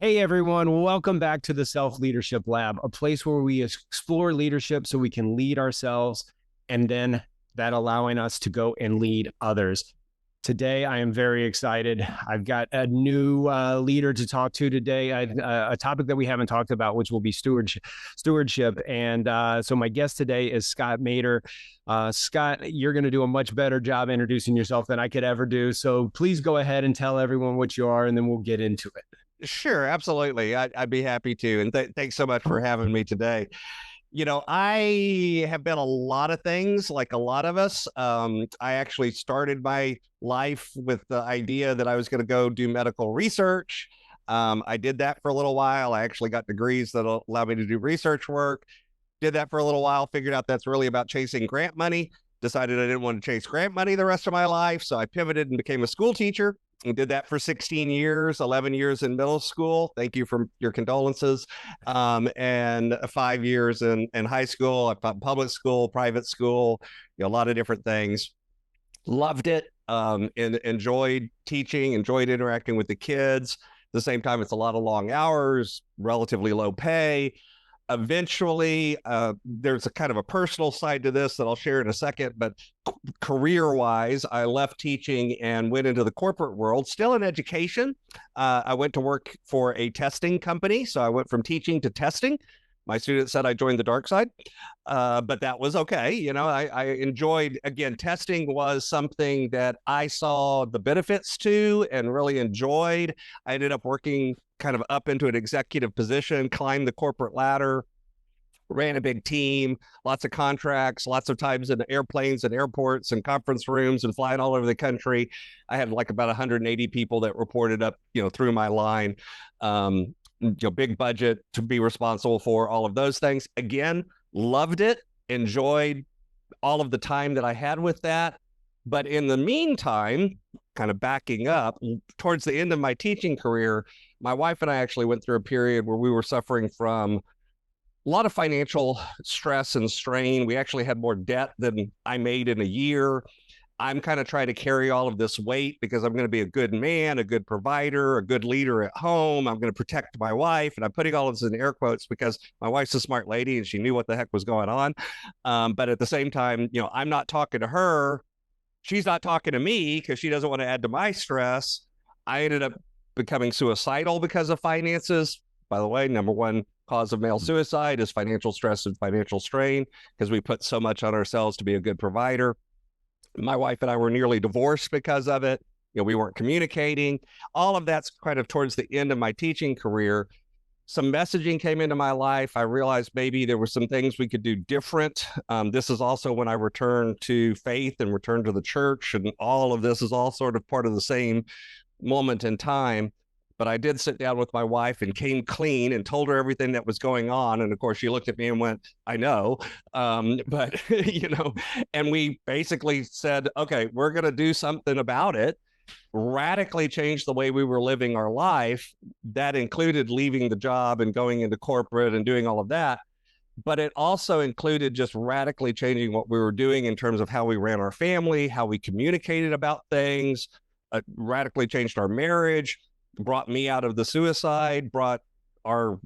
Hey everyone, welcome back to the Self Leadership Lab, a place where we explore leadership so we can lead ourselves and then that allowing us to go and lead others. Today, I am very excited. I've got a new leader to talk to today, a topic that we haven't talked about, which will be stewardship. And so my guest today is Scott Maderer. Scott, you're going to do a much better job introducing yourself than I could ever do. So please go ahead and tell everyone what you are, and then we'll get into it. Sure, absolutely. I'd be happy to. And thanks so much for having me today. I have been a lot of things, like a lot of us. I actually started my life with the idea that I was going to go do medical research. I did that for a little while. I actually got degrees that allow me to do research work. Did that for a little while, figured out that's really about chasing grant money. Decided I didn't want to chase grant money the rest of my life. So I pivoted and became a school teacher. And did that for 16 years, 11 years in middle school. Thank you for your condolences. And 5 years in high school. I taught public school, private school, a lot of different things. Loved it. And enjoyed teaching, enjoyed interacting with the kids. At the same time, it's a lot of long hours, relatively low pay. Eventually, there's a kind of a personal side to this that I'll share in a second, but career-wise, I left teaching and went into the corporate world, still in education. I went to work for a testing company, so I went from teaching to testing. My students said I joined the dark side, but that was okay. I enjoyed, again, testing was something that I saw the benefits to and really enjoyed. I ended up working kind of up into an executive position, climbed the corporate ladder, ran a big team, lots of contracts, lots of times in airplanes and airports and conference rooms and flying all over the country. I had like about 180 people that reported up, through my line. Big budget to be responsible for all of those things. Again, loved it, enjoyed all of the time that I had with that. But in the meantime, kind of backing up towards the end of my teaching career, my wife and I actually went through a period where we were suffering from a lot of financial stress and strain. We actually had more debt than I made in a year. I'm kind of trying to carry all of this weight because I'm going to be a good man, a good provider, a good leader at home. I'm going to protect my wife. And I'm putting all of this in air quotes because my wife's a smart lady and she knew what the heck was going on. But at the same time, I'm not talking to her. She's not talking to me because she doesn't want to add to my stress. I ended up becoming suicidal because of finances. By the way, number one cause of male suicide is financial stress and financial strain because we put so much on ourselves to be a good provider. My wife and I were nearly divorced because of it. We weren't communicating. All of that's kind of towards the end of my teaching career. Some messaging came into my life. I realized maybe there were some things we could do different. This is also when I returned to faith and returned to the church. And all of this is all sort of part of the same moment in time. But I did sit down with my wife and came clean and told her everything that was going on. And of course, she looked at me and went, I know. But, and we basically said, okay, we're going to do something about it, radically change the way we were living our life. That included leaving the job and going into corporate and doing all of that. But it also included just radically changing what we were doing in terms of how we ran our family, how we communicated about things, radically changed our marriage, brought me out of the suicide, brought our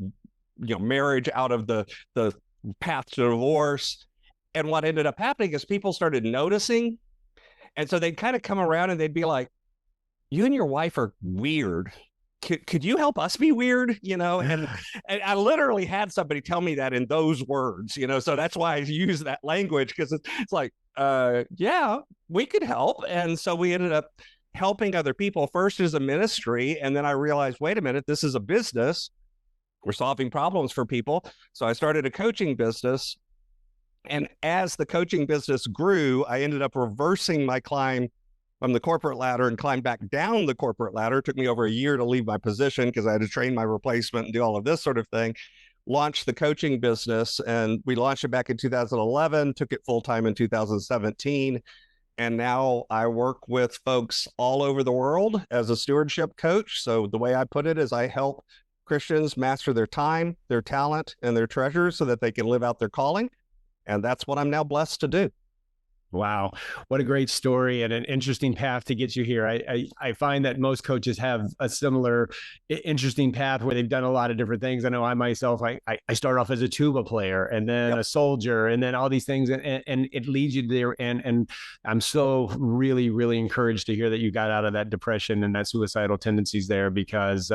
marriage out of the path to divorce. And what ended up happening is people started noticing. And so they'd kind of come around and they'd be like, you and your wife are weird. Could you help us be weird? And I literally had somebody tell me that in those words, so that's why I use that language, because it's like, yeah, we could help. And so we ended up helping other people first as a ministry. And then I realized, wait a minute, this is a business. We're solving problems for people. So I started a coaching business. And as the coaching business grew, I ended up reversing my climb from the corporate ladder and climbed back down the corporate ladder. It took me over a year to leave my position because I had to train my replacement and do all of this sort of thing. Launched the coaching business, and we launched it back in 2011, took it full-time in 2017. And now I work with folks all over the world as a stewardship coach. So the way I put it is I help Christians master their time, their talent, and their treasures so that they can live out their calling. And that's what I'm now blessed to do. Wow. What a great story and an interesting path to get you here. I find that most coaches have a similar interesting path where they've done a lot of different things. I know I myself, I started off as a tuba player and then Yep. a soldier and then all these things. And it leads you there. And I'm so really, really encouraged to hear that you got out of that depression and that suicidal tendencies there, because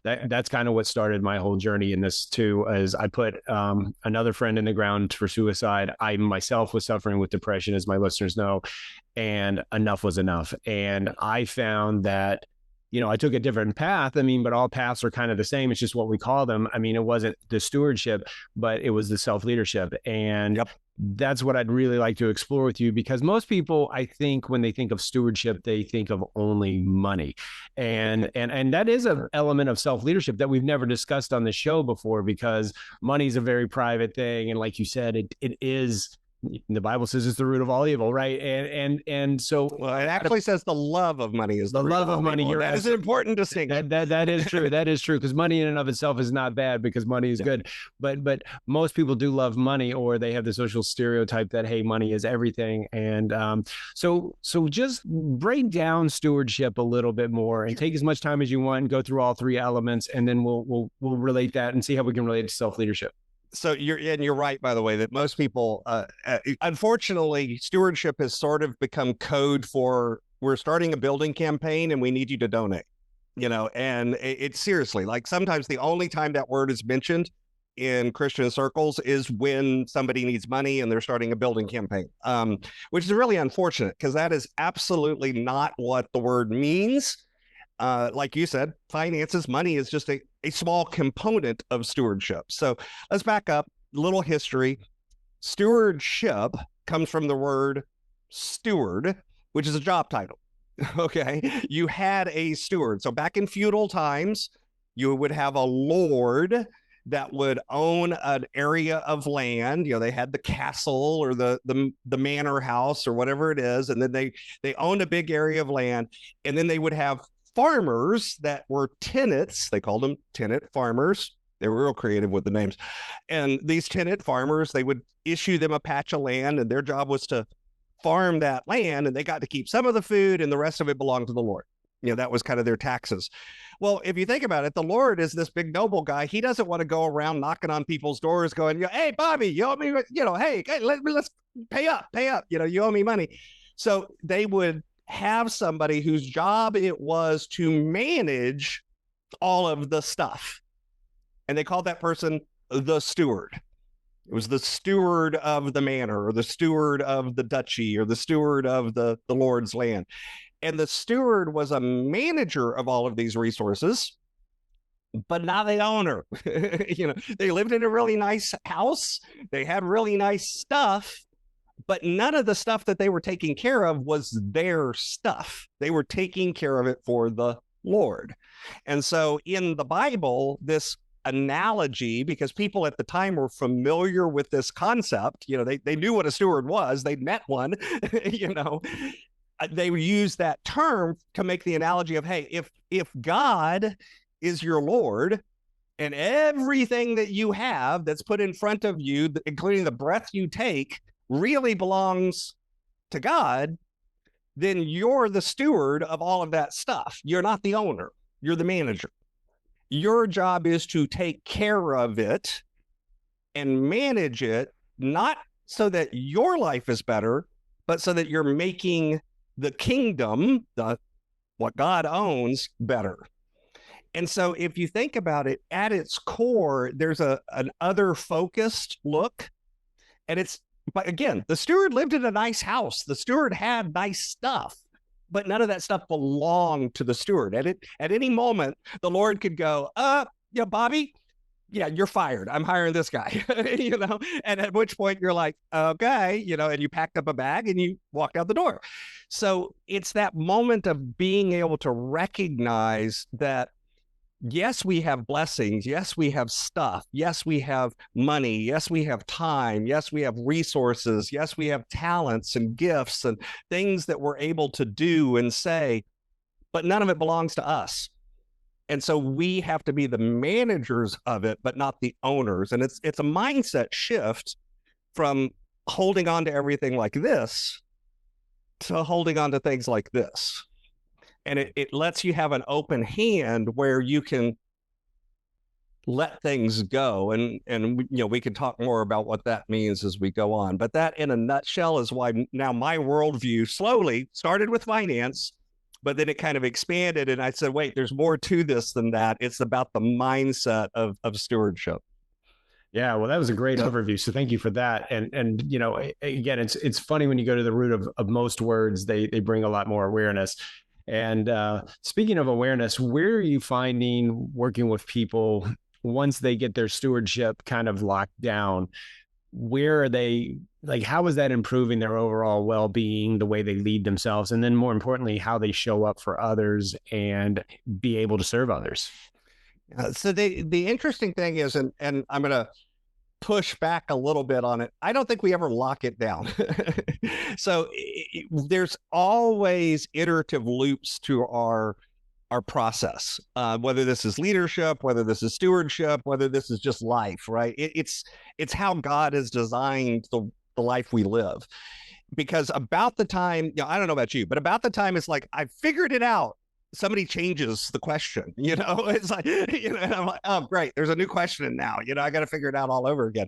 that's kind of what started my whole journey in this too, as I put another friend in the ground for suicide. I myself was suffering with depression, as my listeners know, and enough was enough. And I found that, I took a different path. I mean, but all paths are kind of the same. It's just what we call them. I mean, it wasn't the stewardship, but it was the self-leadership. And Yep. that's what I'd really like to explore with you, because most people, I think, when they think of stewardship, they think of only money. And that is an element of self-leadership that we've never discussed on the show before, because money is a very private thing. And like you said, it is, the Bible says it's the root of all evil, right? And so, Well, it actually says the love of money is the love of money. That is an important distinction. That is true. That is true, because money in and of itself is not bad, because money is good. But most people do love money, or they have the social stereotype that, hey, money is everything. And so just break down stewardship a little bit more, and take as much time as you want and go through all three elements, and then we'll relate that and see how we can relate it to self-leadership. So you're right, by the way, that most people, unfortunately, stewardship has sort of become code for, we're starting a building campaign and we need you to donate, and it's seriously, like, sometimes the only time that word is mentioned in Christian circles is when somebody needs money and they're starting a building campaign, which is really unfortunate, because that is absolutely not what the word means. Like you said, finances, money is just a small component of stewardship. So let's back up a little history. Stewardship comes from the word steward, which is a job title. Okay. You had a steward. So back in feudal times, you would have a lord that would own an area of land. They had the castle or the manor house or whatever it is. And then they owned a big area of land. And then they would have farmers that were tenants. They called them tenant farmers. They were real creative with the names. And these tenant farmers, they would issue them a patch of land, and their job was to farm that land, and they got to keep some of the food, and the rest of it belonged to the Lord. That was kind of their taxes. Well, if you think about it, the Lord is this big noble guy. He doesn't want to go around knocking on people's doors going, hey, Bobby, you owe me, hey, let's pay up. You owe me money. So they would have somebody whose job it was to manage all of the stuff. And they called that person the steward. It was the steward of the manor, or the steward of the duchy, or the steward of the Lord's land. And the steward was a manager of all of these resources, but not the owner. They lived in a really nice house. They had really nice stuff, but none of the stuff that they were taking care of was their stuff. They were taking care of it for the Lord. And so in the Bible, this analogy, because people at the time were familiar with this concept, they knew what a steward was. They'd met one, they would use that term to make the analogy of, hey, if God is your Lord, and everything that you have that's put in front of you, including the breath you take, really belongs to God, then you're the steward of all of that stuff. You're not the owner. You're the manager. Your job is to take care of it and manage it, not so that your life is better, but so that you're making the kingdom, what God owns, better. And so if you think about it, at its core, there's an other focused look. And but again, the steward lived in a nice house. The steward had nice stuff, but none of that stuff belonged to the steward. At any moment, the Lord could go, Bobby, you're fired. I'm hiring this guy, and at which point you're like, okay, and you packed up a bag and you walked out the door. So it's that moment of being able to recognize that, yes, we have blessings. Yes, we have stuff. Yes, we have money. Yes, we have time. Yes, we have resources. Yes, we have talents and gifts and things that we're able to do and say, but none of it belongs to us. And so we have to be the managers of it, but not the owners. And it's a mindset shift from holding on to everything like this to holding on to things like this. And it lets you have an open hand where you can let things go. And we can talk more about what that means as we go on. But that in a nutshell is why now my worldview slowly started with finance, but then it kind of expanded. And I said, wait, there's more to this than that. It's about the mindset of stewardship. Yeah, well, that was a great overview. So thank you for that. And again, it's funny when you go to the root of most words, they bring a lot more awareness. And speaking of awareness, where are you finding working with people once they get their stewardship kind of locked down? Where are they, like, how is that improving their overall well-being, the way they lead themselves, and then more importantly, how they show up for others and be able to serve others? So the interesting thing is, and I'm going to push back a little bit on it. I don't think we ever lock it down. So there's always iterative loops to our process, whether this is leadership, whether this is stewardship, whether this is just life, right? It's how God has designed the life we live. Because about the time, I don't know about you, but about the time it's like, I figured it out, somebody changes the question, it's like, and I'm like, oh, great. There's a new question now, I got to figure it out all over again.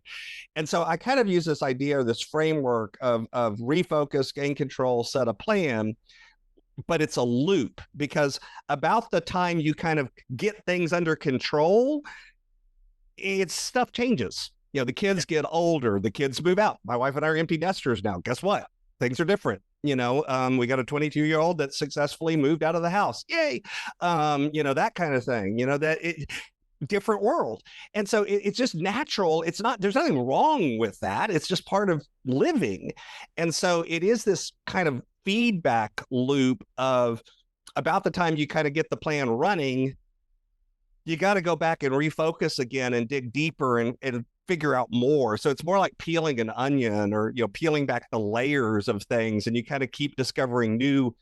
And so I kind of use this idea, this framework of refocus, gain control, set a plan, but it's a loop, because about the time you kind of get things under control, stuff changes. The kids get older, the kids move out. My wife and I are empty nesters now. Guess what? Things are different. We got a 22-year-old that successfully moved out of the house. Yay. That kind of thing, different world. And so it's just natural. There's nothing wrong with that. It's just part of living. And so it is this kind of feedback loop of about the time you kind of get the plan running, you got to go back and refocus again and dig deeper and figure out more. So it's more like peeling an onion, or peeling back the layers of things, and you kind of keep discovering new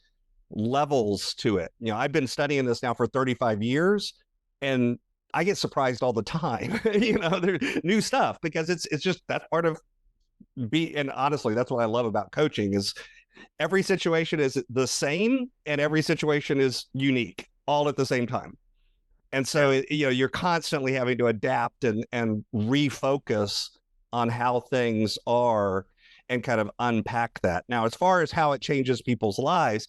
levels to it. I've been studying this now for 35 years, and I get surprised all the time. There's new stuff, because it's just that's part of and honestly, that's what I love about coaching is every situation is the same and every situation is unique all at the same time. And so, you're constantly having to adapt and refocus on how things are and kind of unpack that. Now, as far as how it changes people's lives,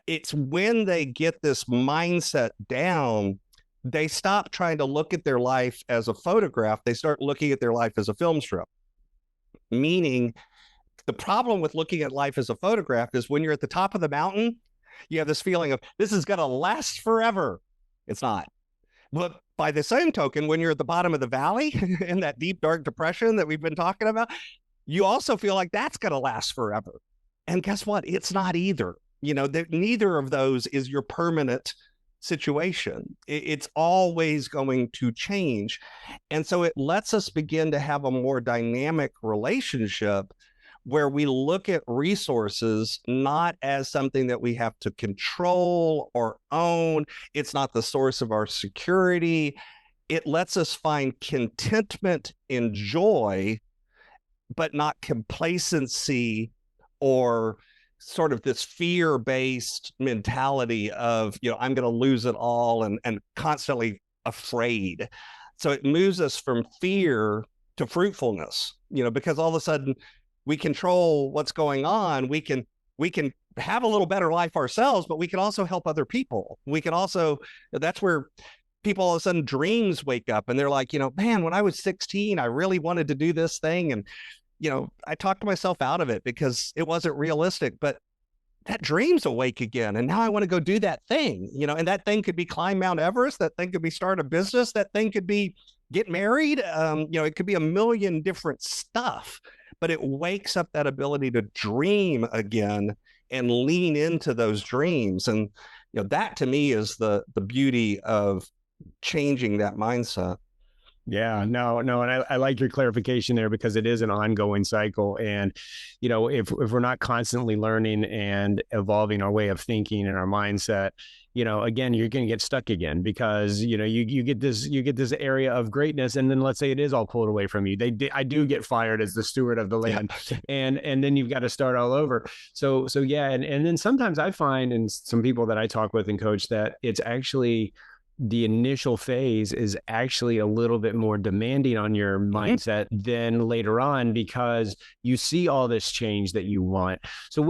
it's when they get this mindset down, they stop trying to look at their life as a photograph. They start looking at their life as a film strip. Meaning, the problem with looking at life as a photograph is when you're at the top of the mountain, you have this feeling of this is going to last forever. It's not. But by the same token, when you're at the bottom of the valley in that deep, dark depression that we've been talking about, you also feel like that's going to last forever. And guess what? It's not either. Neither of those is your permanent situation. It's always going to change. And so it lets us begin to have a more dynamic relationship where we look at resources not as something that we have to control or own. It's not the source of our security. It lets us find contentment and joy, but not complacency or sort of this fear-based mentality of, I'm going to lose it all and constantly afraid. So it moves us from fear to fruitfulness, because all of a sudden we control what's going on. We can have a little better life ourselves, but we can also help other people. We can also, that's where people all of a sudden dreams wake up and they're like, man, when I was 16, I really wanted to do this thing. And, I talked myself out of it because it wasn't realistic, but that dream's awake again. And now I want to go do that thing, and that thing could be climb Mount Everest. That thing could be start a business. That thing could be get married. It could be a million different stuff. But it wakes up that ability to dream again and lean into those dreams. And, that to me is the beauty of changing that mindset. Yeah, no. And I like your clarification there, because it is an ongoing cycle. And, if we're not constantly learning and evolving our way of thinking and our mindset, again, you're going to get stuck again because, you get this area of greatness. And then let's say it is all pulled away from you. I do get fired as the steward of the land and then you've got to start all over. So yeah. And then sometimes I find in some people that I talk with and coach that it's actually the initial phase is actually a little bit more demanding on your mindset than later on because you see all this change that you want. So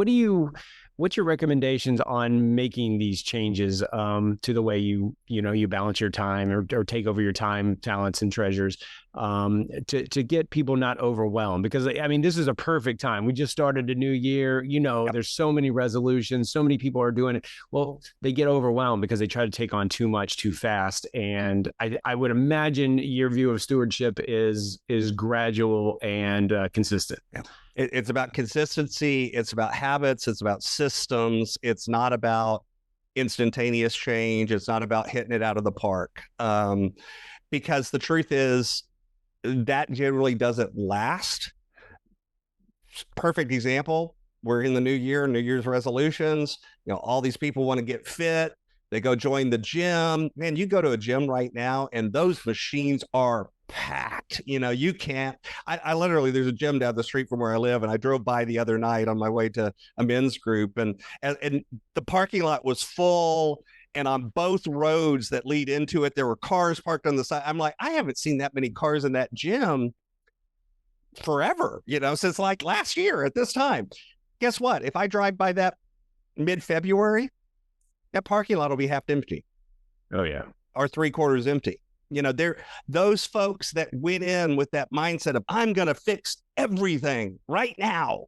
what's your recommendations on making these changes to the way you balance your time or take over your time, talents, and treasures to get people not overwhelmed? Because I mean, this is a perfect time. We just started a new year. There's so many resolutions, so many people are doing it. Well, they get overwhelmed because they try to take on too much too fast. And I would imagine your view of stewardship is gradual and consistent. Yeah. It's about consistency. It's about habits. It's about systems. It's not about instantaneous change. It's not about hitting it out of the park. Because the truth is that generally doesn't last. Perfect example. We're in the new year, New Year's resolutions. All these people want to get fit. They go join the gym. Man, you go to a gym right now and those machines are packed. You can't, I literally, there's a gym down the street from where I live. And I drove by the other night on my way to a men's group and the parking lot was full. And on both roads that lead into it, there were cars parked on the side. I'm like, I haven't seen that many cars in that gym forever, since like last year at this time. Guess what? If I drive by that mid-February, that parking lot will be half empty. Oh, yeah. Or 3/4 empty. They're those folks that went in with that mindset of I'm going to fix everything right now,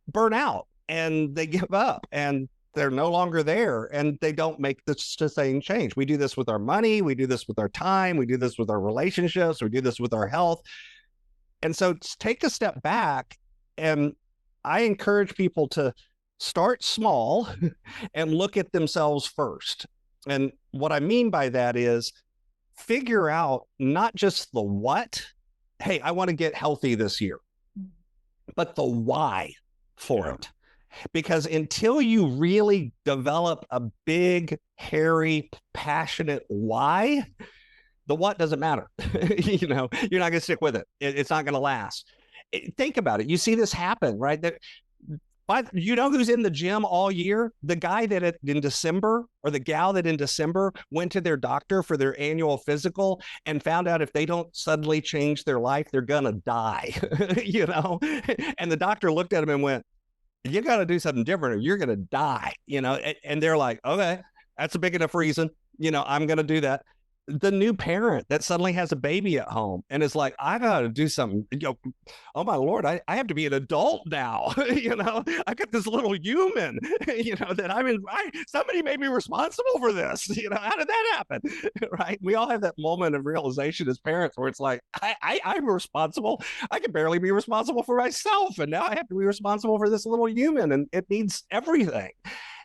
burn out and they give up and they're no longer there and they don't make the same change. We do this with our money. We do this with our time. We do this with our relationships. We do this with our health. And so take a step back. And I encourage people to start small and look at themselves first. And what I mean by that is figure out not just the what, hey, I want to get healthy this year, but the why for it. Because until you really develop a big, hairy, passionate why, the what doesn't matter. You're not going to stick with it. It's not going to last. Think about it. You see this happen, right? Who's in the gym all year? The guy that in December or the gal that in December went to their doctor for their annual physical and found out if they don't suddenly change their life, they're going to die, And the doctor looked at him and went, you got to do something different or you're going to die, and they're like, okay, that's a big enough reason. I'm going to do that. The new parent that suddenly has a baby at home and is like, I got to do something, oh my Lord, I have to be an adult now. I got this little human, that somebody made me responsible for this. How did that happen? Right. We all have that moment of realization as parents where it's like, I'm responsible. I can barely be responsible for myself. And now I have to be responsible for this little human and it needs everything.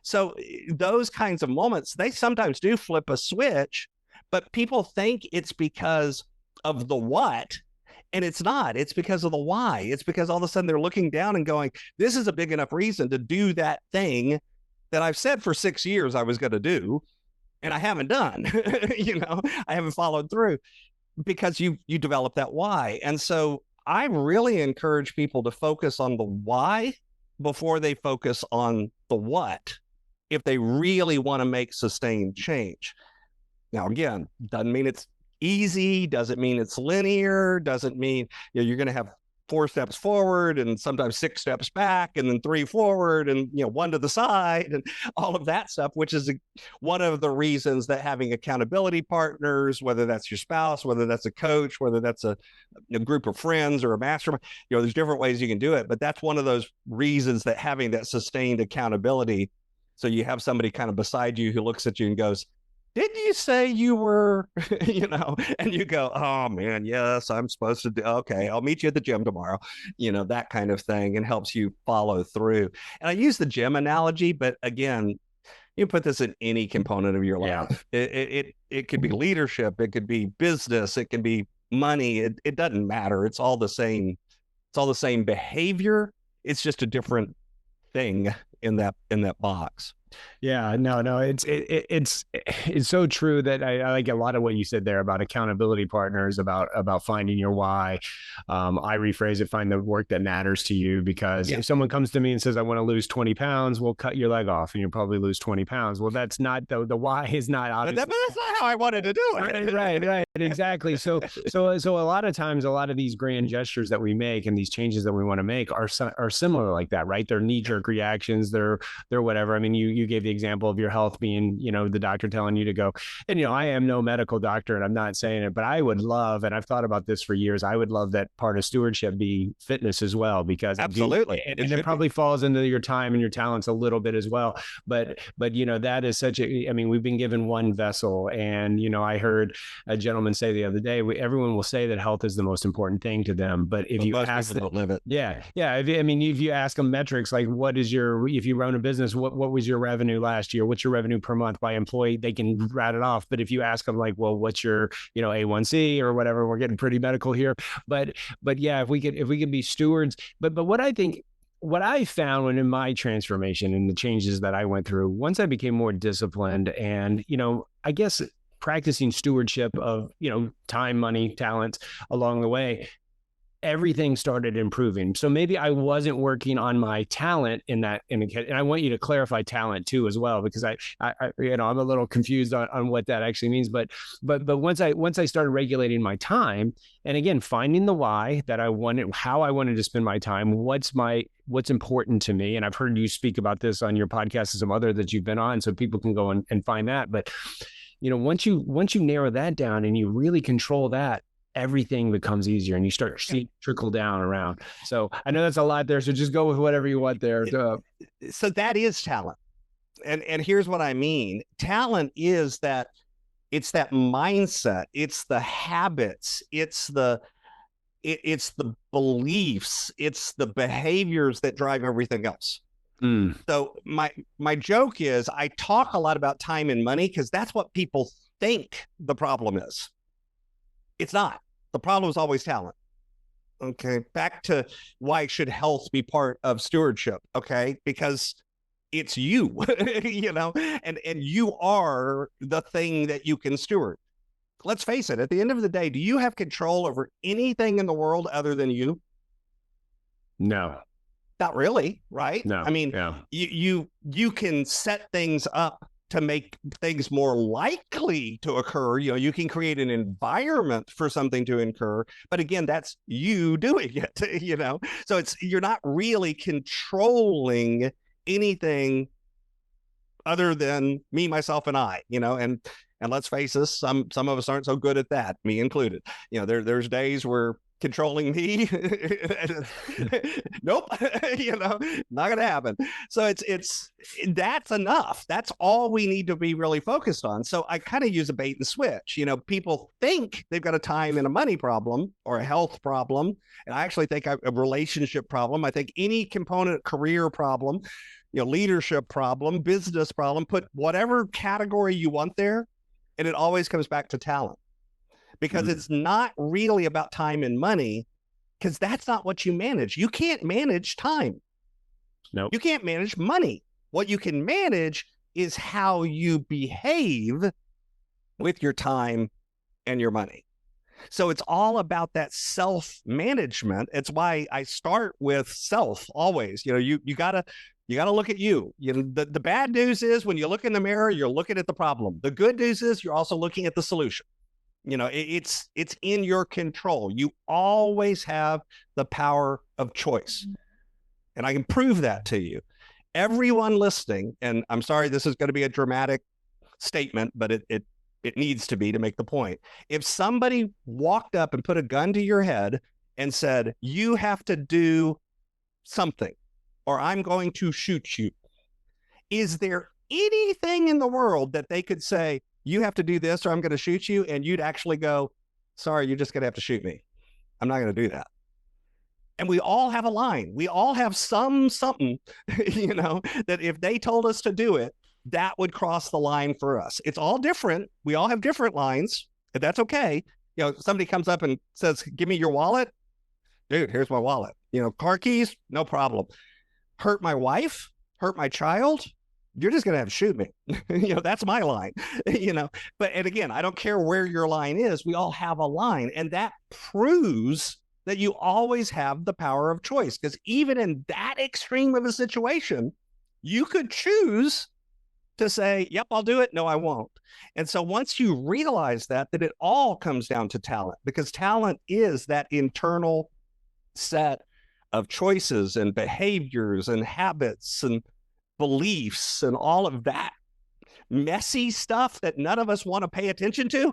So those kinds of moments, they sometimes do flip a switch. But people think it's because of the what, and it's not. It's because of the why. It's because all of a sudden they're looking down and going, this is a big enough reason to do that thing that I've said for 6 years I was going to do, and I haven't done. I haven't followed through because you develop that why. And so I really encourage people to focus on the why before they focus on the what if they really want to make sustained change. Now, again, doesn't mean it's easy, doesn't mean it's linear, doesn't mean you're going to have 4 steps forward and sometimes 6 steps back and then 3 forward and 1 to the side and all of that stuff, which is one of the reasons that having accountability partners, whether that's your spouse, whether that's a coach, whether that's a group of friends or a mastermind, there's different ways you can do it. But that's one of those reasons that having that sustained accountability, so you have somebody kind of beside you who looks at you and goes, didn't you say you were, and you go, oh man, yes, I'm supposed to do, okay, I'll meet you at the gym tomorrow, that kind of thing, and helps you follow through. And I use the gym analogy, but again, you put this in any component of your life. Yeah. It could be leadership, it could be business, it can be money. It doesn't matter. It's all the same. It's all the same behavior. It's just a different thing in that box. Yeah, no, it's so true that I like a lot of what you said there about accountability partners, about finding your why. I rephrase it: find the work that matters to you. Because Yeah. if someone comes to me and says, "I want to lose 20 pounds," we'll cut your leg off, and you'll probably lose 20 pounds. Well, that's not the why is not But obviously. that's not how I wanted to do it. Right, exactly. So a lot of times, a lot of these grand gestures that we make and these changes that we want to make are similar like that, right? They're knee jerk reactions. They're whatever. I mean, you gave the example of your health being, the doctor telling you to go. And I am no medical doctor, and I'm not saying it, but I would love, and I've thought about this for years, I would love that part of stewardship be fitness as well, because Absolutely. it probably falls into your time and your talents a little bit as well. But that is such I mean, we've been given one vessel, and I heard a gentleman say the other day, everyone will say that health is the most important thing to them, but if you ask them, don't live it. yeah. If you ask them metrics, like if you run a business, what was your revenue last year? What's your revenue per month by employee? They can rat it off. But if you ask them, like, well, what's your, A1C or whatever, we're getting pretty medical here. But yeah, if we could be stewards, but what I found when in my transformation and the changes that I went through, once I became more disciplined and, I guess practicing stewardship of, time, money, talent along the way, everything started improving. So maybe I wasn't working on my talent and I want you to clarify talent too as well, because I'm a little confused on what that actually means. But once I started regulating my time, and again finding the why that I wanted, how I wanted to spend my time, what's important to me, and I've heard you speak about this on your podcast and some other that you've been on, so people can go and find that. But once you narrow that down and you really control that, everything becomes easier and you start seeing trickle down around. So I know that's a lot there. So just go with whatever you want there. So that is talent. And here's what I mean. Talent is that it's that mindset. It's the habits. It's the beliefs. It's the behaviors that drive everything else. So my joke is I talk a lot about time and money because that's what people think the problem is. It's not. The problem is always talent. Okay. Back to why should health be part of stewardship? Okay. Because it's you, and you are the thing that you can steward. Let's face it. At the end of the day, do you have control over anything in the world other than you? No. Not really, right? No. I mean, yeah. you can set things up to make things more likely to occur. You can create an environment for something to occur, but again, that's you doing it, so you're not really controlling anything other than me, myself, and I, and let's face this, some of us aren't so good at that, me included. There's days where controlling me nope, not gonna happen. So that's enough. That's all we need to be really focused on. So I kind of use a bait and switch. People think they've got a time and a money problem or a health problem, and I actually think a relationship problem. I think any component, career problem, leadership problem, business problem, put whatever category you want there, and it always comes back to talent. Because it's not really about time and money, because that's not what you manage. You can't manage time. No, you can't manage money. What you can manage is how you behave with your time and your money. So it's all about that self-management. It's why I start with self always. You gotta look at you. The bad news is when you look in the mirror, you're looking at the problem. The good news is you're also looking at the solution. It's in your control. You always have the power of choice. And I can prove that to you. Everyone listening, and I'm sorry, this is going to be a dramatic statement, but it needs to be to make the point. If somebody walked up and put a gun to your head and said, you have to do something, or I'm going to shoot you, is there anything in the world that they could say, you have to do this or I'm going to shoot you, and you'd actually go, sorry, you're just going to have to shoot me. I'm not going to do that. And we all have a line. We all have something, that if they told us to do it, that would cross the line for us. It's all different. We all have different lines, and that's okay. Somebody comes up and says, give me your wallet. Dude, here's my wallet. Car keys, no problem. Hurt my wife, hurt my child, you're just going to have to shoot me. That's my line, but, and again, I don't care where your line is. We all have a line. And that proves that you always have the power of choice, because even in that extreme of a situation, you could choose to say, yep, I'll do it. No, I won't. And so once you realize that it all comes down to talent, because talent is that internal set of choices and behaviors and habits and beliefs and all of that messy stuff that none of us want to pay attention to,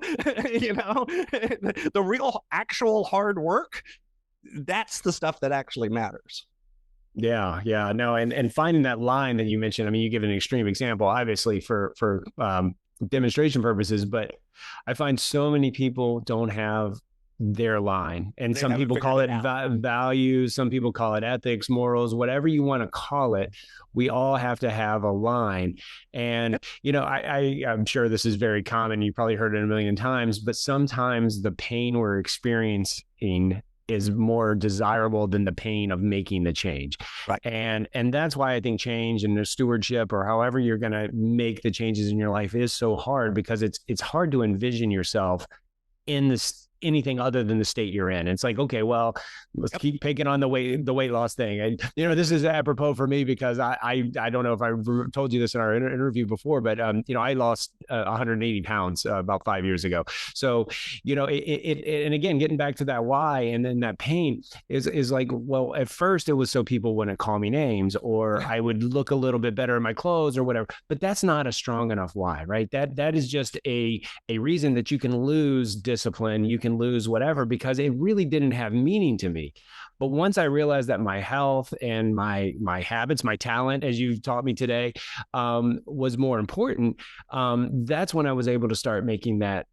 the real actual hard work, that's the stuff that actually matters. Yeah. No. And finding that line that you mentioned, I mean, you give an extreme example, obviously for demonstration purposes, but I find so many people don't have their line, and some people call it values, some people call it ethics, morals, whatever you want to call it. We all have to have a line. And I'm sure this is very common, you probably heard it a million times, but sometimes the pain we're experiencing is more desirable than the pain of making the change. Right. And that's why I think change and the stewardship, or however you're going to make the changes in your life, is so hard, because it's hard to envision yourself in this anything other than the state you're in. It's like, okay, well, let's keep picking on the weight loss thing. And, this is apropos for me, because I don't know if I told you this in our interview before, but, I lost 180 pounds about 5 years ago. So, and again, getting back to that why, and then that pain is like, well, at first it was so people wouldn't call me names, or I would look a little bit better in my clothes or whatever, but that's not a strong enough why, right? That is just a reason that you can lose discipline, you can lose whatever, because it really didn't have meaning to me. But once I realized that my health and my habits, my talent, as you've taught me today, was more important, that's when I was able to start making that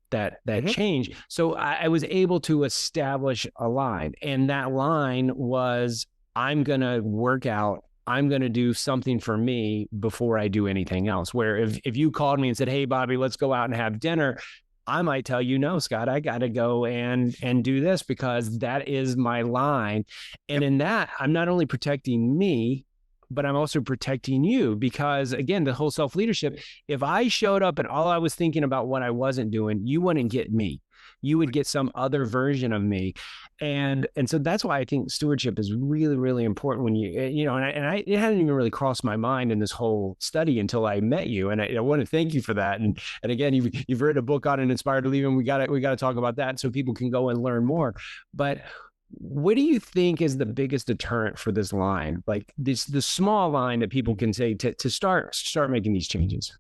change. So I was able to establish a line, and that line was, I'm going to work out, I'm going to do something for me before I do anything else. Where if you called me and said, hey, Bobby, let's go out and have dinner, I might tell you, no, Scott, I got to go and do this, because that is my line. And in that, I'm not only protecting me, but I'm also protecting you, because again, the whole self-leadership, if I showed up and all I was thinking about what I wasn't doing, you wouldn't get me. You would get some other version of me. And so that's why I think stewardship is really, really important when it hadn't even really crossed my mind in this whole study until I met you. And I want to thank you for that. And again, you've written a book on it, Inspired to Leave, and we got to talk about that so people can go and learn more. But what do you think is the biggest deterrent for this line? Like the small line that people can say to start making these changes?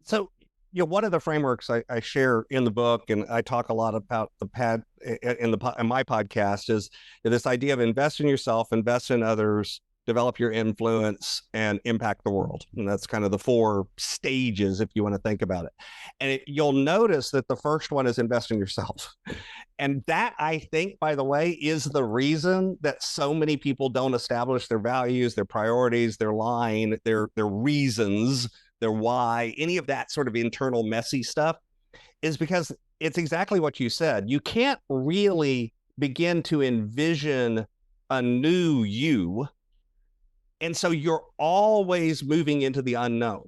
So, one of the frameworks I share in the book, and I talk a lot about in my podcast, is this idea of invest in yourself, invest in others, develop your influence, and impact the world. And that's kind of the 4 stages, if you want to think about it. And you'll notice that the first one is invest in yourself. And that, I think, by the way, is the reason that so many people don't establish their values, their priorities, their line, their reasons, their why, any of that sort of internal messy stuff, is because it's exactly what you said. You can't really begin to envision a new you. And so you're always moving into the unknown.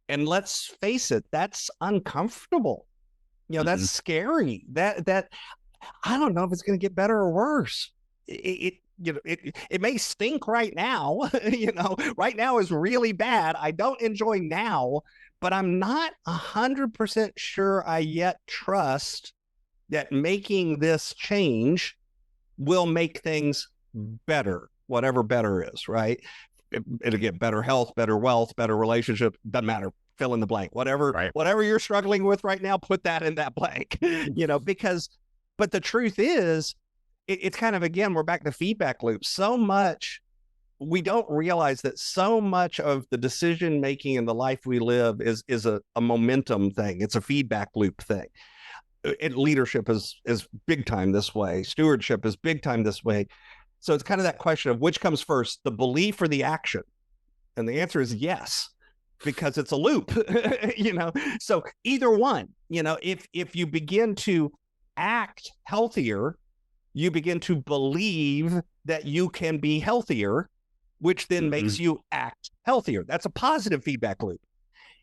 And let's face it, that's uncomfortable. That's scary. That I don't know if it's going to get better or worse. It may stink right now. Right now is really bad. I don't enjoy now, but I'm not 100% sure I yet trust that making this change will make things better, whatever better is, right? It'll get better health, better wealth, better relationship, doesn't matter. Fill in the blank, whatever you're struggling with right now, put that in that blank, but the truth is, it's kind of, again, we're back to feedback loops. So much, we don't realize that so much of the decision making in the life we live is a momentum thing. It's a feedback loop thing. Leadership is big time this way. Stewardship is big time this way. So it's kind of that question of which comes first, the belief or the action? And the answer is yes, because it's a loop, So either one, if you begin to act healthier, you begin to believe that you can be healthier. which then makes you act healthier. That's a positive feedback loop.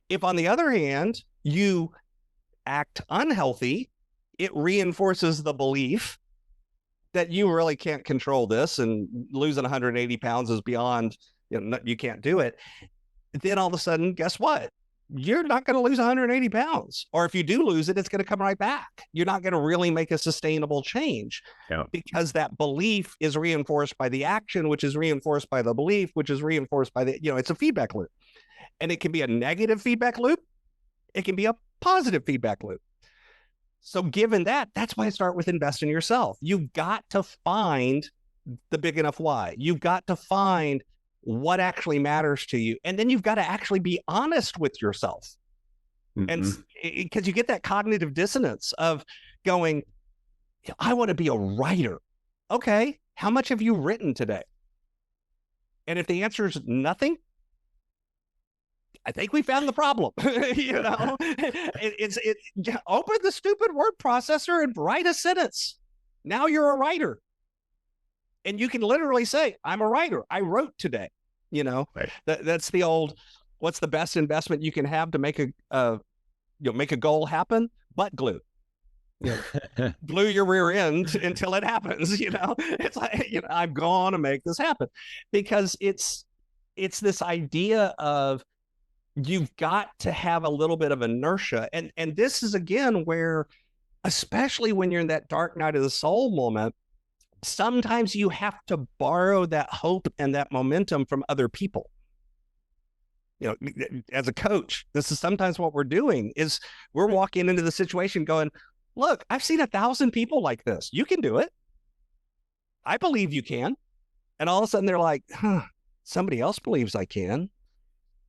If, on the other hand, you act unhealthy, it reinforces the belief that you really can't control this, and losing 180 pounds is beyond, you can't do it. Then all of a sudden, guess what? You're not going to lose 180 pounds. Or if you do lose it, it's going to come right back. You're not going to really make a sustainable change because that belief is reinforced by the action, which is reinforced by the belief, which is reinforced by the, it's a feedback loop. And it can be a negative feedback loop. It can be a positive feedback loop. So given that, that's why I start with invest in yourself. You've got to find the big enough why. You've got to find what actually matters to you. And then you've got to actually be honest with yourself. And because you get that cognitive dissonance of going, I want to be a writer. Okay, how much have you written today? And if the answer is nothing, I think we found the problem. Open the stupid word processor and write a sentence. Now you're a writer. And you can literally say, I'm a writer. I wrote today. Right. That's the old, what's the best investment you can have to make a goal happen? Butt glue. Glue your rear end until it happens. It's like, I'm going to make this happen, because it's this idea of, you've got to have a little bit of inertia. And this is, again, where, especially when you're in that dark night of the soul moment, sometimes you have to borrow that hope and that momentum from other people. As a coach, this is sometimes what we're doing is we're walking into the situation going, look, I've seen 1,000 people like this. You can do it. I believe you can. And all of a sudden they're like, somebody else believes I can.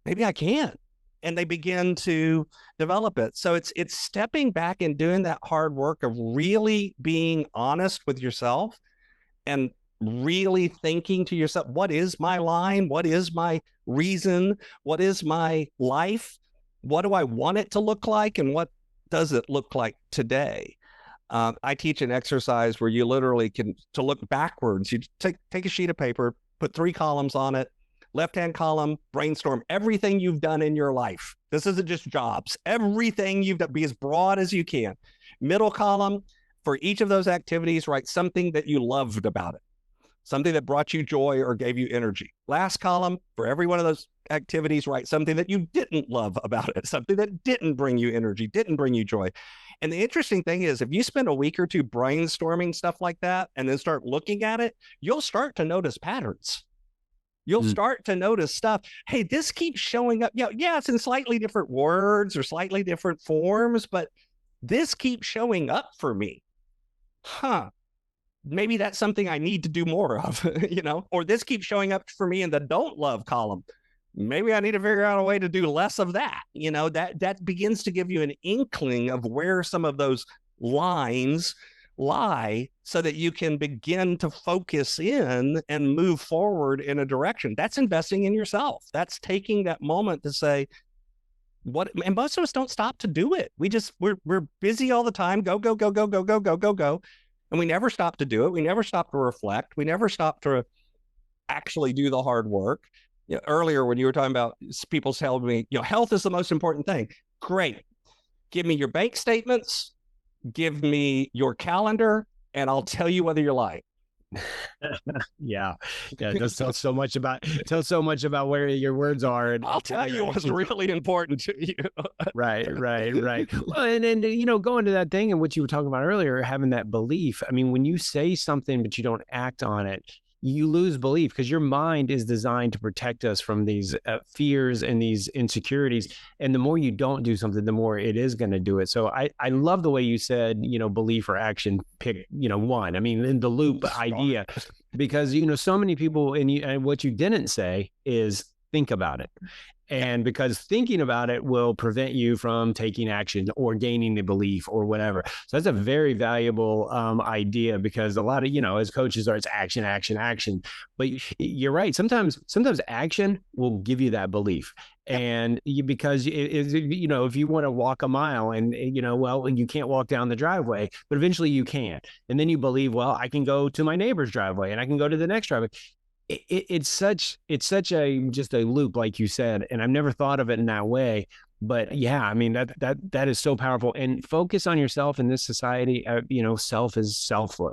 Maybe I can. And they begin to develop it. So it's stepping back and doing that hard work of really being honest with yourself and really thinking to yourself, what is my line? What is my reason? What is my life? What do I want it to look like? And what does it look like today? I teach an exercise where you literally can, to look backwards, you take a sheet of paper, put 3 columns on it. Left-hand column, brainstorm everything you've done in your life. This isn't just jobs. Everything you've done, be as broad as you can. Middle column, for each of those activities, write something that you loved about it, something that brought you joy or gave you energy. Last column, for every one of those activities, write something that you didn't love about it, something that didn't bring you energy, didn't bring you joy. And the interesting thing is, if you spend a week or two brainstorming stuff like that and then start looking at it, you'll start to notice patterns. You'll start to notice stuff. Hey, this keeps showing up. Yeah, it's in slightly different words or slightly different forms, but this keeps showing up for me. Maybe that's something I need to do more of, or this keeps showing up for me in the don't love column. Maybe I need to figure out a way to do less of that. That begins to give you an inkling of where some of those lines lie, so that you can begin to focus in and move forward in a direction. That's investing in yourself. That's taking that moment to say, and most of us don't stop to do it. We're busy all the time. Go. And we never stop to do it. We never stop to reflect. We never stop to actually do the hard work. Earlier when you were talking about, people telling me, health is the most important thing. Great. Give me your bank statements. Give me your calendar, and I'll tell you whether you're lying. Yeah. It tells so much about where your words are. And I'll tell you what's really important to you. Right. Well, and going to that thing and what you were talking about earlier, having that belief. I mean, when you say something but you don't act on it, you lose belief, because your mind is designed to protect us from these fears and these insecurities. And the more you don't do something, the more it is going to do it. So I love the way you said, belief or action, pick, one. I mean, in the loop idea, because, so many people, and what you didn't say is think about it. And because thinking about it will prevent you from taking action or gaining the belief or whatever. So that's a very valuable idea, because a lot of, as coaches it's action. But you're right. Sometimes action will give you that belief. And because if you want to walk a mile and, you can't walk down the driveway, but eventually you can. And then you believe, well, I can go to my neighbor's driveway and I can go to the next driveway. it's such a just a loop, like you said, and I've never thought of it in that way. But yeah, I mean that is so powerful. And focus on yourself in this society. Self is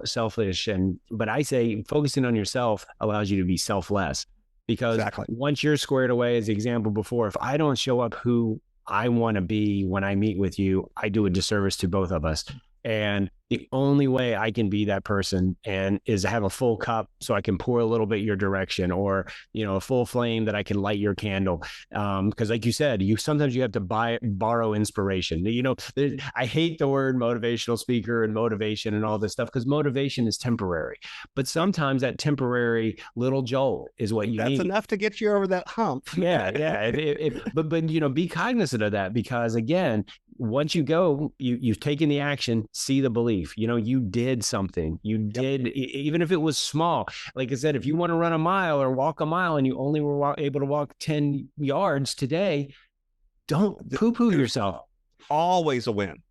selfish, and but I say focusing on yourself allows you to be selfless, because Exactly. once you're squared away, as the example before, if I don't show up who I want to be when I meet with you, I do a disservice to both of us. And the only way I can be that person and is have a full cup so I can pour a little bit your direction, or a full flame that I can light your candle. Because like you said, sometimes you have to borrow inspiration. I hate the word motivational speaker and motivation and all this stuff, because motivation is temporary, but sometimes that temporary little jolt is what you That's need. enough to get you over that hump. Yeah. But be cognizant of that, because again, once you go, you've taken the action, see the belief. You did something. You did, even if it was small. Like I said, if you want to run a mile or walk a mile and you only were able to walk 10 yards today, don't poo-poo yourself. Always a win.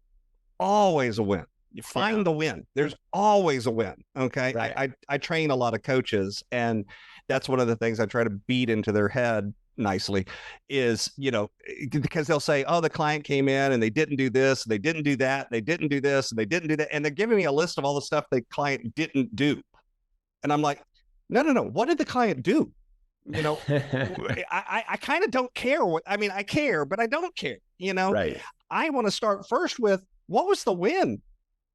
Always a win. You find the win. There's always a win. Okay. Right. I train a lot of coaches, and that's one of the things I try to beat into their head nicely is, because they'll say, oh, the client came in and they didn't do this, they didn't do that, they didn't do this, and they didn't do that. And they're giving me a list of all the stuff the client didn't do. And I'm like, no. What did the client do? I kind of don't care I care, but I don't care, Right. I want to start first with, what was the win?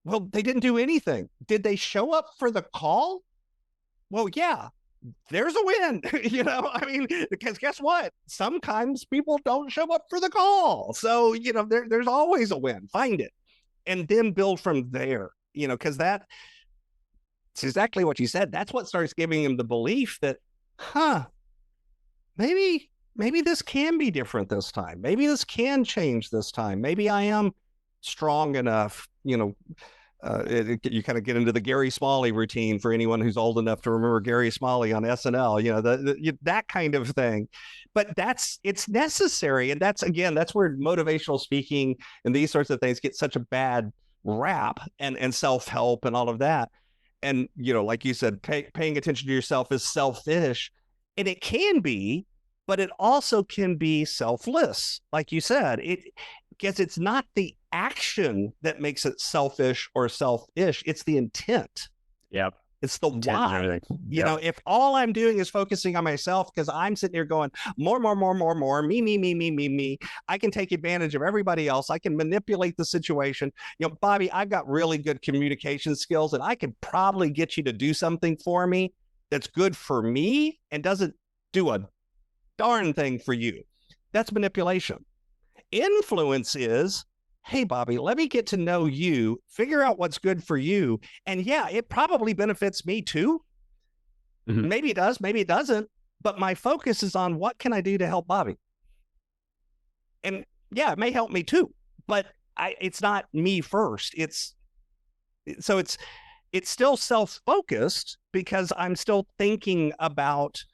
Well, they didn't do anything. Did they show up for the call? Well, yeah, there's a win, because guess what? Sometimes people don't show up for the call. So, there's always a win. Find it and then build from there, because that's exactly what you said. That's what starts giving him the belief that, maybe this can be different this time. Maybe this can change this time. Maybe I am strong enough, you kind of get into the Gary Smalley routine for anyone who's old enough to remember Gary Smalley on SNL, that kind of thing. But it's necessary. And that's where motivational speaking and these sorts of things get such a bad rap, and self-help and all of that. And, like you said, paying attention to yourself is selfish, and it can be, but it also can be selfless. Like you said, because it's not the action that makes it selfish or selfish. It's the intent. Yep. It's the why. If all I'm doing is focusing on myself because I'm sitting here going more, me, I can take advantage of everybody else. I can manipulate the situation. Bobby, I've got really good communication skills, and I could probably get you to do something for me that's good for me and doesn't do a darn thing for you. That's manipulation. Influence is, hey, Bobby, let me get to know you, figure out what's good for you. And yeah, it probably benefits me too. Mm-hmm. Maybe it does, maybe it doesn't. But my focus is on what can I do to help Bobby? And yeah, it may help me too, but it's not me first. It's still self-focused because I'm still thinking about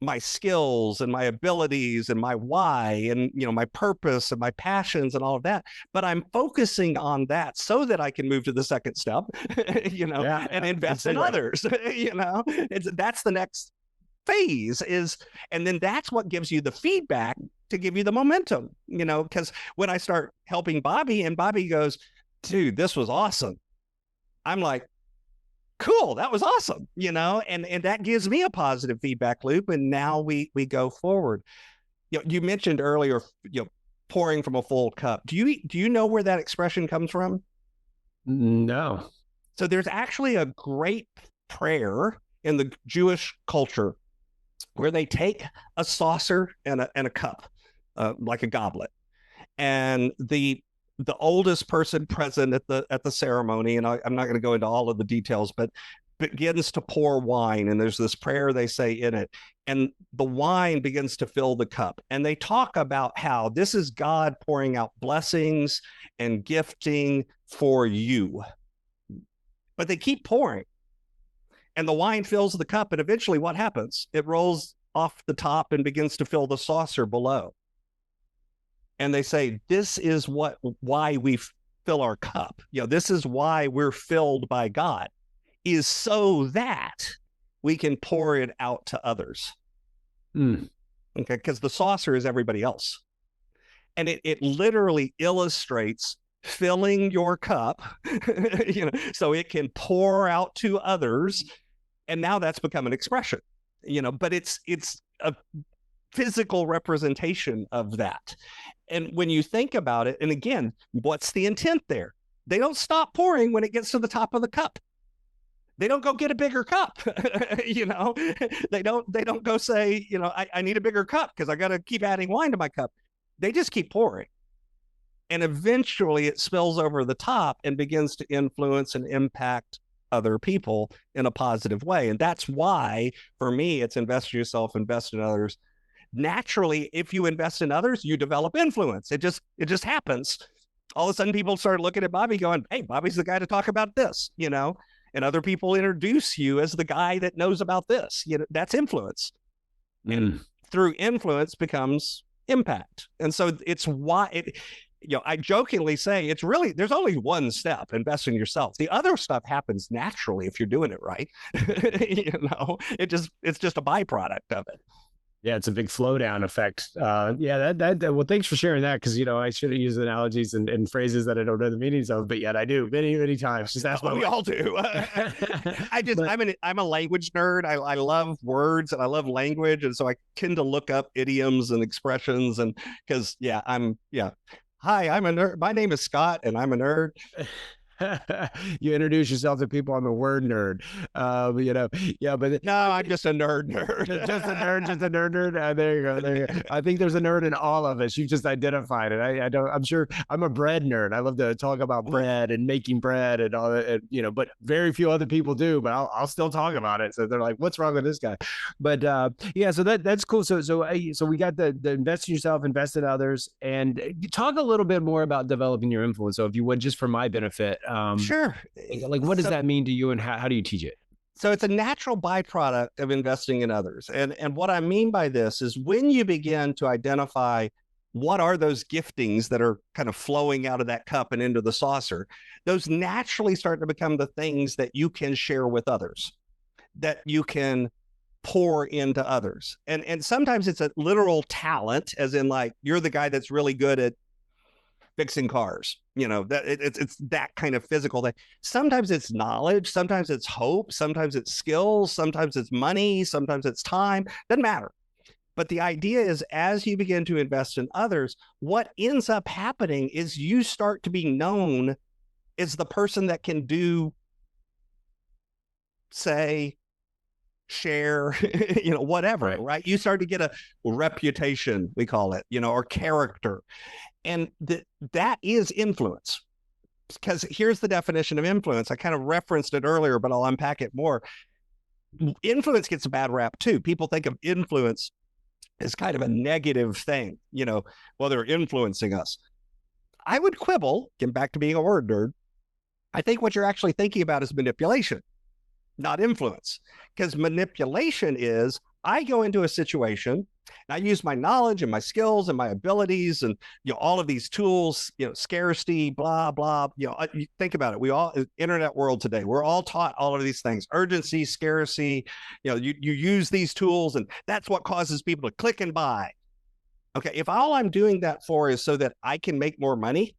my skills and my abilities and my why and, my purpose and my passions and all of that. But I'm focusing on that so that I can move to the second step, and invest in others, that's the next phase and then that's what gives you the feedback to give you the momentum, because when I start helping Bobby and Bobby goes, dude, this was awesome. I'm like, cool, that was awesome, and that gives me a positive feedback loop. And now we go forward. You mentioned earlier, pouring from a full cup. Do you know where that expression comes from? No. So there's actually a great prayer in the Jewish culture where they take a saucer and a cup, like a goblet, and the oldest person present at the ceremony, and I'm not going to go into all of the details, but begins to pour wine, and there's this prayer they say in it, and the wine begins to fill the cup, and they talk about how this is God pouring out blessings and gifting for you, but they keep pouring, and the wine fills the cup, and eventually what happens? It rolls off the top and begins to fill the saucer below. And they say, this is why we fill our cup. This is why we're filled by God, is so that we can pour it out to others. Mm. Okay, because the saucer is everybody else. And it literally illustrates filling your cup, so it can pour out to others. And now that's become an expression, but it's a physical representation of that. And when you think about it, and again, what's the intent there? They don't stop pouring when it gets to the top of the cup. They don't go get a bigger cup. They don't go say, I need a bigger cup because I got to keep adding wine to my cup. They just keep pouring. And eventually it spills over the top and begins to influence and impact other people in a positive way. And that's why, for me, it's invest in yourself, invest in others. Naturally, if you invest in others, you develop influence. It just happens. All of a sudden, people start looking at Bobby going, hey, Bobby's the guy to talk about this, and other people introduce you as the guy that knows about this. That's influence. And through influence becomes impact. And so it's why I jokingly say it's really, there's only one step, invest in yourself. The other stuff happens naturally if you're doing it right. It's just a byproduct of it. Yeah, it's a big flow down effect. Yeah, that well, thanks for sharing that, because I should have used analogies and phrases that I don't know the meanings of, but yet I do many times. Just ask we all do. I'm a language nerd. I love words and I love language, and so I tend to look up idioms and expressions, and because Hi, I'm a nerd. My name is Scott, and I'm a nerd. You introduce yourself to people. I'm a word nerd. But no, I'm just a nerd. Just a nerd. There you go. I think there's a nerd in all of us. You've just identified it. I'm sure I'm a bread nerd. I love to talk about bread and making bread and all that. But very few other people do. But I'll still talk about it. So they're like, "What's wrong with this guy?" But so that's cool. So we got the invest in yourself, invest in others, and talk a little bit more about developing your influence. So if you would, just for my benefit. Sure. Like, what does that mean to you, and how do you teach it? So it's a natural byproduct of investing in others. And what I mean by this is when you begin to identify what are those giftings that are kind of flowing out of that cup and into the saucer, those naturally start to become the things that you can share with others, that you can pour into others. And sometimes it's a literal talent, as in like, you're the guy that's really good at fixing cars, that it's that kind of physical thing. Sometimes it's knowledge, sometimes it's hope, sometimes it's skills, sometimes it's money, sometimes it's time, doesn't matter. But the idea is, as you begin to invest in others, what ends up happening is you start to be known as the person that can do, say, share, whatever, right? You start to get a reputation, we call it, or character. And that is influence. Because here's the definition of influence. I kind of referenced it earlier, but I'll unpack it more. Influence gets a bad rap too. People think of influence as kind of a negative thing, well, they're influencing us. I would quibble, getting back to being a word nerd. I think what you're actually thinking about is manipulation, not influence. Because manipulation is, I go into a situation, and I use my knowledge and my skills and my abilities and all of these tools, scarcity, blah, blah. You think about it. We all, internet world today, we're all taught all of these things: urgency, scarcity. You use these tools, and that's what causes people to click and buy. Okay, if all I'm doing that for is so that I can make more money,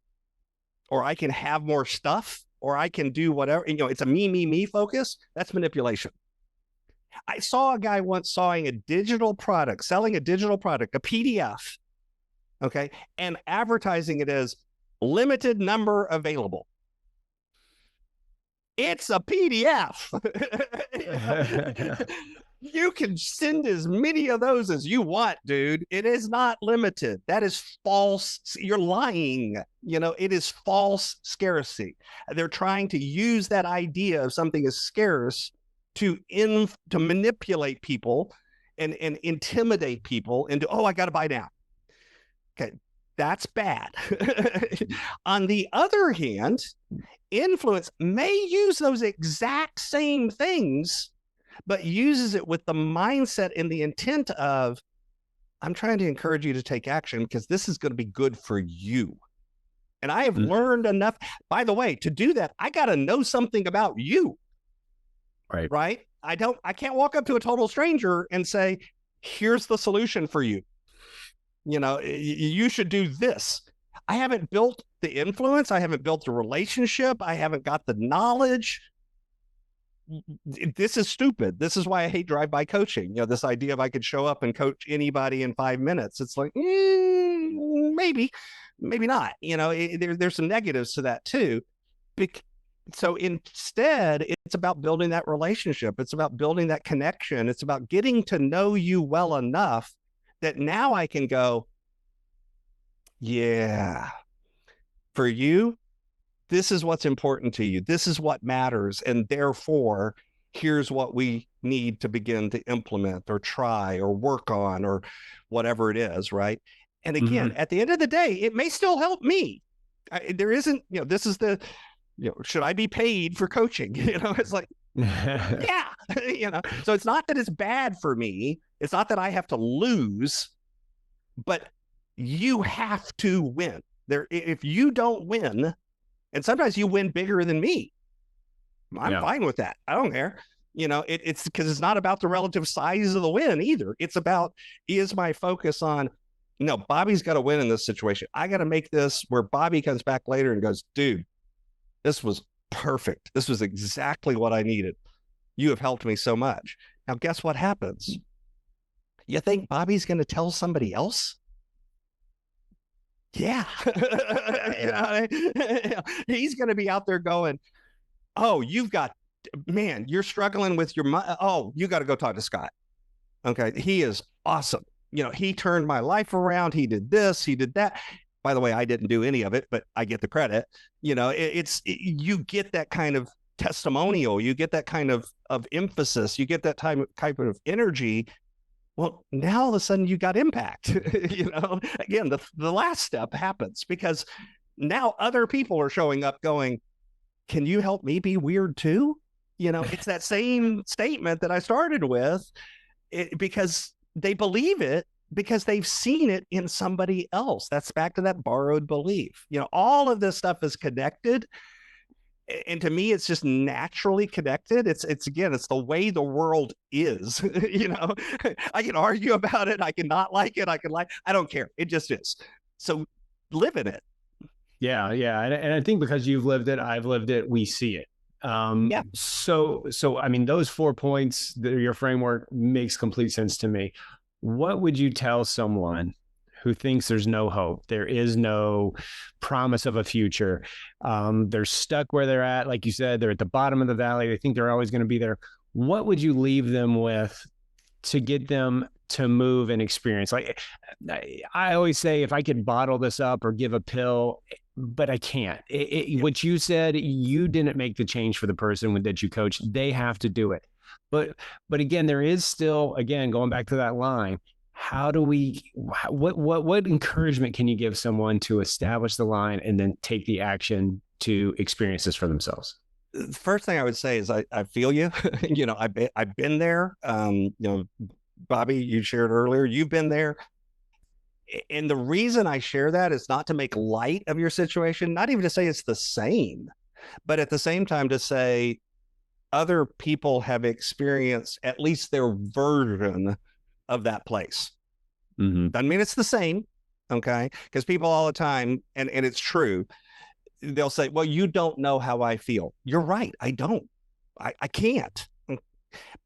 or I can have more stuff, or I can do whatever, it's a me focus, that's manipulation. I saw a guy once selling a digital product, a PDF, okay, and advertising it as limited number available. It's a PDF. You can send as many of those as you want, dude. It is not limited. That is false. You're lying. It is false scarcity. They're trying to use that idea of something as scarce to manipulate people and intimidate people into, oh, I got to buy now. Okay, that's bad. On the other hand, influence may use those exact same things, but uses it with the mindset and the intent of, I'm trying to encourage you to take action because this is going to be good for you. And I have learned enough, by the way, to do that. I got to know something about you. Right. I can't walk up to a total stranger and say, here's the solution for you. You should do this. I haven't built the influence. I haven't built the relationship. I haven't got the knowledge. This is stupid. This is why I hate drive-by coaching. This idea of I could show up and coach anybody in 5 minutes. It's like, maybe not. There's some negatives to that too. So instead, it's about building that relationship. It's about building that connection. It's about getting to know you well enough that now I can go, yeah, for you, this is what's important to you. This is what matters. And therefore, here's what we need to begin to implement or try or work on or whatever it is, right? And again, at the end of the day, it may still help me. There isn't, this is the, should I be paid for coaching? It's like, yeah, so it's not that it's bad for me. It's not that I have to lose, but you have to win. If you don't win, and sometimes you win bigger than me, I'm fine with that. I don't care. It's because it's not about the relative size of the win either. It's about, is my focus on, no, Bobby's got to win in this situation. I got to make this where Bobby comes back later and goes, dude, this was perfect. This was exactly what I needed. You have helped me so much. Now, guess what happens? You think Bobby's going to tell somebody else? Yeah. He's going to be out there going, oh, you're struggling with your, oh, you got to go talk to Scott. Okay. He is awesome. He turned my life around. He did this, he did that. By the way, I didn't do any of it, but I get the credit. You get that kind of testimonial. You get that kind of emphasis. You get that type of energy. Well, now all of a sudden you got impact. Again, the last step happens because now other people are showing up going, can you help me be weird too? It's that same statement that I started with, because they believe it because they've seen it in somebody else. That's back to that borrowed belief. All of this stuff is connected. And to me, it's just naturally connected. It's the way the world is. I can argue about it. I can not like it. I don't care. It just is. So live in it. Yeah. Yeah. And I think because you've lived it, I've lived it, we see it. So I mean, those 4 points, your framework makes complete sense to me. What would you tell someone who thinks there's no hope, there is no promise of a future, they're stuck where they're at? Like you said, they're at the bottom of the valley. They think they're always going to be there. What would you leave them with to get them to move and experience? Like I always say, if I could bottle this up or give a pill, but I can't. What you said, you didn't make the change for the person that you coach. They have to do it. But again, there is still, again, going back to that line, what encouragement can you give someone to establish the line and then take the action to experience this for themselves? The first thing I would say is I feel you. I've been there. Bobby, you shared earlier, you've been there. And the reason I share that is not to make light of your situation, not even to say it's the same, but at the same time to say other people have experienced at least their version of that place. Doesn't mean it's the same. Okay. Because people all the time, and it's true, they'll say, well, you don't know how I feel. You're right. I don't. I can't.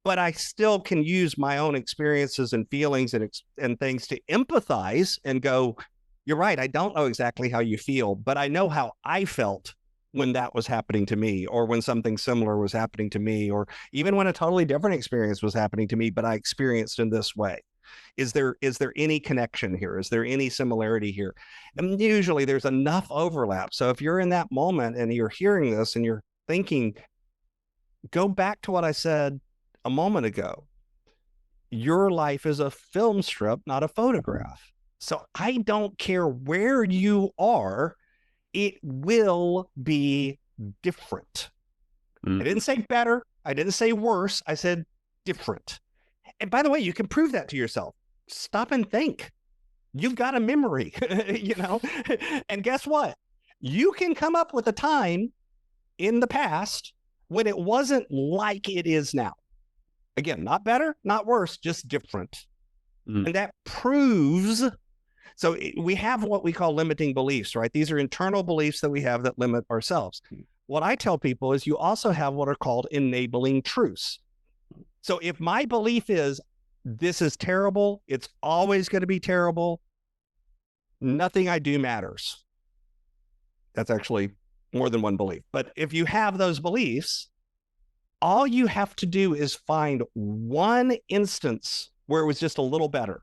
But I still can use my own experiences and feelings and things to empathize and go, you're right. I don't know exactly how you feel, but I know how I felt when that was happening to me, or when something similar was happening to me, or even when a totally different experience was happening to me, but I experienced in this way. Is there any connection here? Is there any similarity here? And usually there's enough overlap. So if you're in that moment and you're hearing this and you're thinking, go back to what I said a moment ago. Your life is a film strip, not a photograph. So I don't care where you are, it will be different. I didn't say better. I didn't say worse. I said different. And by the way, you can prove that to yourself. Stop and think. You've got a memory, and guess what? You can come up with a time in the past when it wasn't like it is now. Again, not better, not worse, just different. Mm. And that proves, so we have what we call limiting beliefs, right? These are internal beliefs that we have that limit ourselves. What I tell people is you also have what are called enabling truths. So if my belief is this is terrible, it's always going to be terrible, nothing I do matters. That's actually more than one belief. But if you have those beliefs, all you have to do is find one instance where it was just a little better.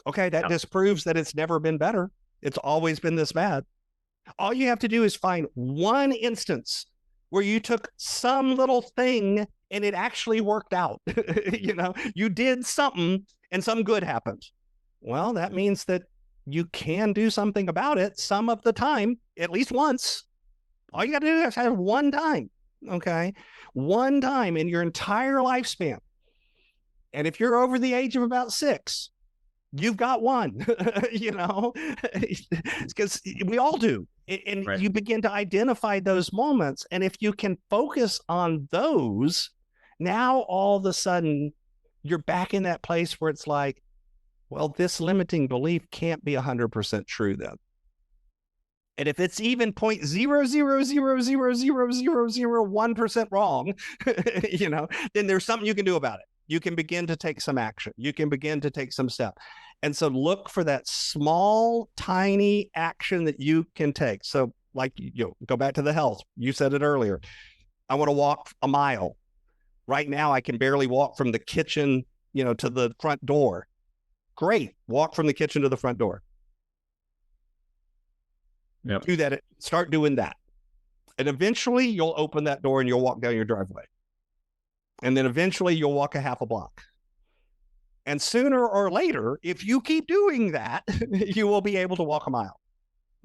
Okay, that disproves that it's never been better. It's always been this bad. All you have to do is find one instance where you took some little thing and it actually worked out. You did something and some good happened. Well, that means that you can do something about it some of the time, at least once. All you got to do is have one time. Okay. One time in your entire lifespan. And if you're over the age of about 6, you've got one, because we all do. And right. You begin to identify those moments. And if you can focus on those, now all of a sudden you're back in that place where it's like, well, this limiting belief can't be 100% true then. And if it's even 0.000000001% wrong, then there's something you can do about it. You can begin to take some action. You can begin to take some step. And so look for that small, tiny action that you can take. So like, go back to the health. You said it earlier. I want to walk a mile. Right now, I can barely walk from the kitchen, to the front door. Great. Walk from the kitchen to the front door. Yep. Do that. Start doing that. And eventually you'll open that door and you'll walk down your driveway. And then eventually you'll walk a half a block. And sooner or later, if you keep doing that, you will be able to walk a mile.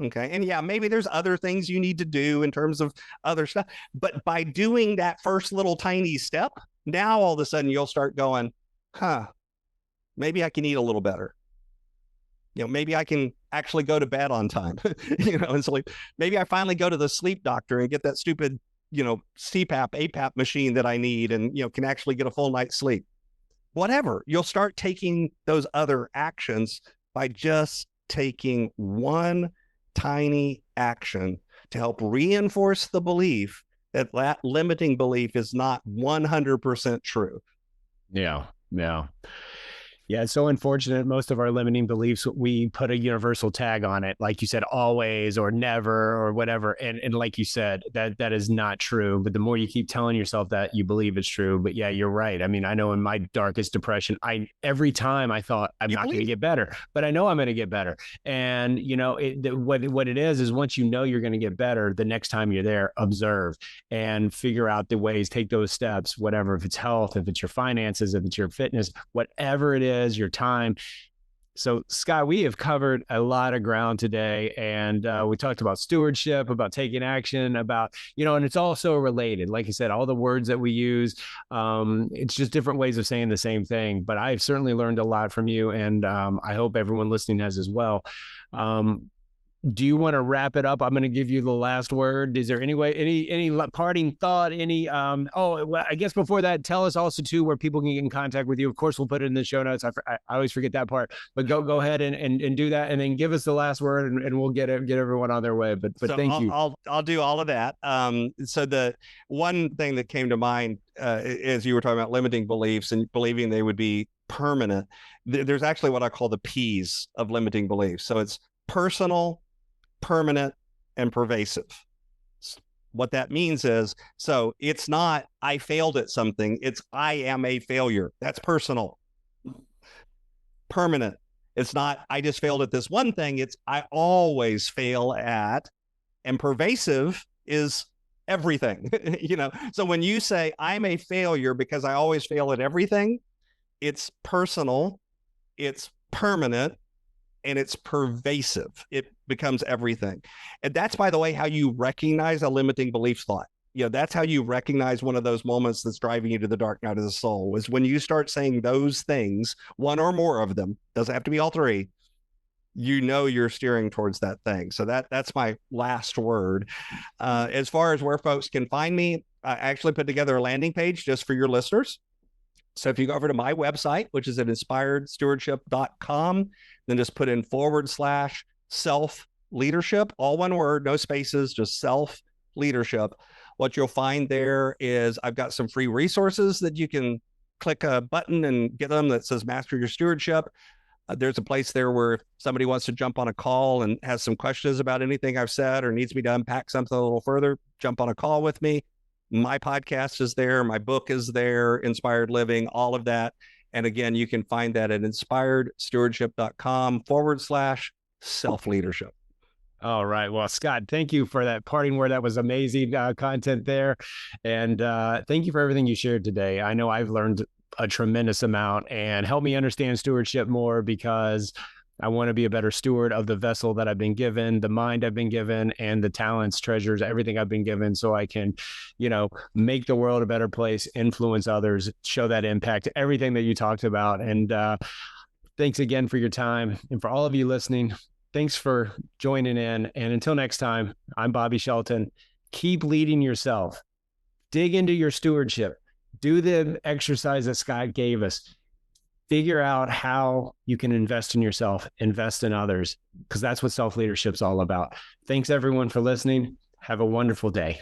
Okay. And yeah, maybe there's other things you need to do in terms of other stuff. But by doing that first little tiny step, now all of a sudden you'll start going, maybe I can eat a little better. Maybe I can actually go to bed on time, and sleep. Maybe I finally go to the sleep doctor and get that stupid, CPAP, APAP machine that I need and, can actually get a full night's sleep. Whatever. You'll start taking those other actions by just taking one tiny action to help reinforce the belief that limiting belief is not 100% true. Yeah. Yeah. Yeah, it's so unfortunate. Most of our limiting beliefs, we put a universal tag on it, like you said, always or never or whatever. And like you said, that is not true. But the more you keep telling yourself that, you believe it's true. But yeah, you're right. I mean, I know in my darkest depression, every time I thought I'm not going to get better, but I know I'm going to get better. And what it is once you know you're going to get better, the next time you're there, observe and figure out the ways, take those steps, whatever, if it's health, if it's your finances, if it's your fitness, whatever it is, your time. So Scott, we have covered a lot of ground today, and we talked about stewardship, about taking action, about, and it's also related. Like you said, all the words that we use, it's just different ways of saying the same thing, but I've certainly learned a lot from you, and I hope everyone listening has as well. Do you want to wrap it up? I'm going to give you the last word. Is there any parting thought? I guess before that, tell us also too where people can get in contact with you. Of course, we'll put it in the show notes. I always forget that part, but go ahead and do that, and then give us the last word, and we'll get everyone on their way. But so thank you. I'll do all of that. So the one thing that came to mind as you were talking about limiting beliefs and believing they would be permanent, there's actually what I call the P's of limiting beliefs. So it's personal, permanent, and pervasive. What that means is, so it's not I failed at something, it's I am a failure. That's personal. Permanent. It's not I just failed at this one thing, it's I always fail at. And pervasive is everything. So when you say I'm a failure because I always fail at everything, it's personal, it's permanent, and it's pervasive. It becomes everything. And that's, by the way, how you recognize a limiting belief thought. That's how you recognize one of those moments that's driving you to the dark night of the soul, is when you start saying those things, one or more of them, doesn't have to be all three, you know you're steering towards that thing. So that's my last word. As far as where folks can find me, I actually put together a landing page just for your listeners. So if you go over to my website, which is at inspiredstewardship.com, then just put in / self leadership, all one word, no spaces, just self leadership. What you'll find there is I've got some free resources that you can click a button and get them that says Master Your Stewardship. There's a place there where if somebody wants to jump on a call and has some questions about anything I've said or needs me to unpack something a little further, jump on a call with me. My podcast is there. My book is there, Inspired Living, all of that. And again, you can find that at inspiredstewardship.com / self-leadership. All right. Well, Scott, thank you for that parting word. That was amazing content there. And thank you for everything you shared today. I know I've learned a tremendous amount and helped me understand stewardship more, because I want to be a better steward of the vessel that I've been given, the mind I've been given, and the talents, treasures, everything I've been given, so I can, make the world a better place, influence others, show that impact, everything that you talked about. And thanks again for your time. And for all of you listening, thanks for joining in. And until next time, I'm Bobby Shelton. Keep leading yourself. Dig into your stewardship. Do the exercise that Scott gave us. Figure out how you can invest in yourself, invest in others, because that's what self-leadership is all about. Thanks, everyone, for listening. Have a wonderful day.